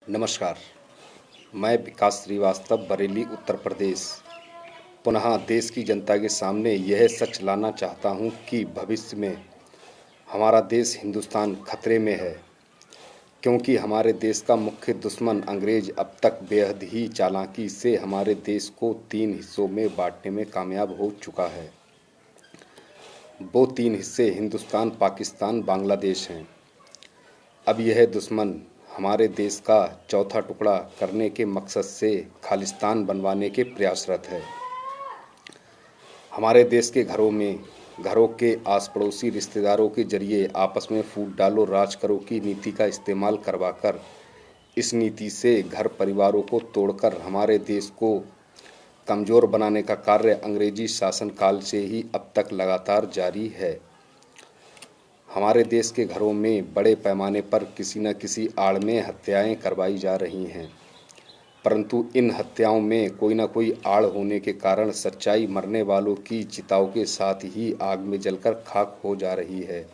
नमस्कार। मैं विकास श्रीवास्तव, बरेली, उत्तर प्रदेश। पुनः देश की जनता के सामने यह सच लाना चाहता हूं कि भविष्य में हमारा देश हिंदुस्तान खतरे में है, क्योंकि हमारे देश का मुख्य दुश्मन अंग्रेज अब तक बेहद ही चालाकी से हमारे देश को 3 हिस्सों में बांटने में कामयाब हो चुका है। वो 3 हिस्से हिंदुस्तान, पाकिस्तान, बांग्लादेश हैं। अब यह दुश्मन हमारे देश का चौथा टुकड़ा करने के मकसद से खालिस्तान बनवाने के प्रयासरत है। हमारे देश के घरों के आस पड़ोसी रिश्तेदारों के जरिए आपस में फूट डालो राज करो की नीति का इस्तेमाल करवाकर इस नीति से घर परिवारों को तोड़कर हमारे देश को कमज़ोर बनाने का कार्य अंग्रेजी शासनकाल से ही अब तक लगातार जारी है। हमारे देश के घरों में बड़े पैमाने पर किसी न किसी आड़ में हत्याएं करवाई जा रही हैं, परंतु इन हत्याओं में कोई न कोई आड़ होने के कारण सच्चाई मरने वालों की चिताओं के साथ ही आग में जलकर खाक हो जा रही है।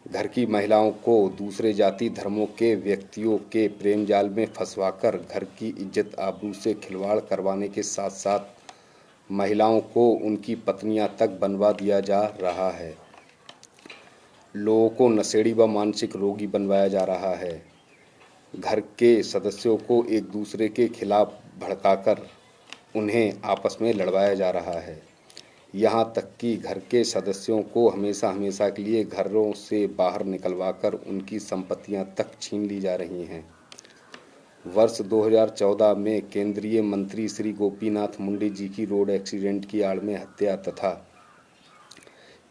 घर की महिलाओं को दूसरे जाति धर्मों के व्यक्तियों के प्रेम जाल में फंसवाकर घर की इज्जत आबरू से खिलवाड़ करवाने के साथ साथ महिलाओं को उनकी पत्नियां तक बनवा दिया जा रहा है। लोगों को नशेड़ी व मानसिक रोगी बनवाया जा रहा है। घर के सदस्यों को एक दूसरे के खिलाफ भड़काकर उन्हें आपस में लड़वाया जा रहा है। यहाँ तक कि घर के सदस्यों को हमेशा हमेशा के लिए घरों से बाहर निकलवाकर उनकी संपत्तियाँ तक छीन ली जा रही हैं। वर्ष 2014 में केंद्रीय मंत्री श्री गोपीनाथ मुंडे जी की रोड एक्सीडेंट की आड़ में हत्या तथा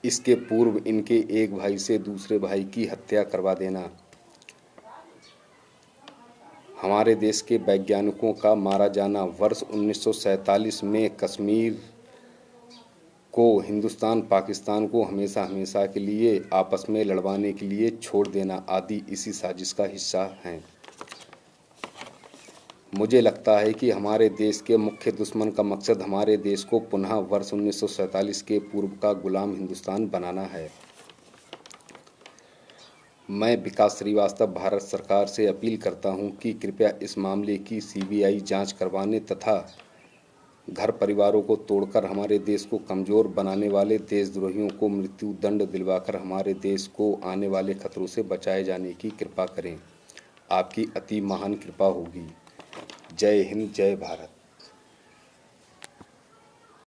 इसके पूर्व इनके एक भाई से दूसरे भाई की हत्या करवा देना, हमारे देश के वैज्ञानिकों का मारा जाना, वर्ष 1947 में कश्मीर को हिंदुस्तान पाकिस्तान को हमेशा हमेशा के लिए आपस में लड़वाने के लिए छोड़ देना आदि इसी साजिश का हिस्सा हैं। मुझे लगता है कि हमारे देश के मुख्य दुश्मन का मकसद हमारे देश को पुनः वर्ष 1947 के पूर्व का गुलाम हिंदुस्तान बनाना है। मैं विकास श्रीवास्तव भारत सरकार से अपील करता हूं कि कृपया इस मामले की सीबीआई जांच करवाने तथा घर परिवारों को तोड़कर हमारे देश को कमज़ोर बनाने वाले देशद्रोहियों को मृत्यु दंड दिलवाकर हमारे देश को आने वाले खतरों से बचाए जाने की कृपा करें। आपकी अति महान कृपा होगी। जय हिंद, जय भारत।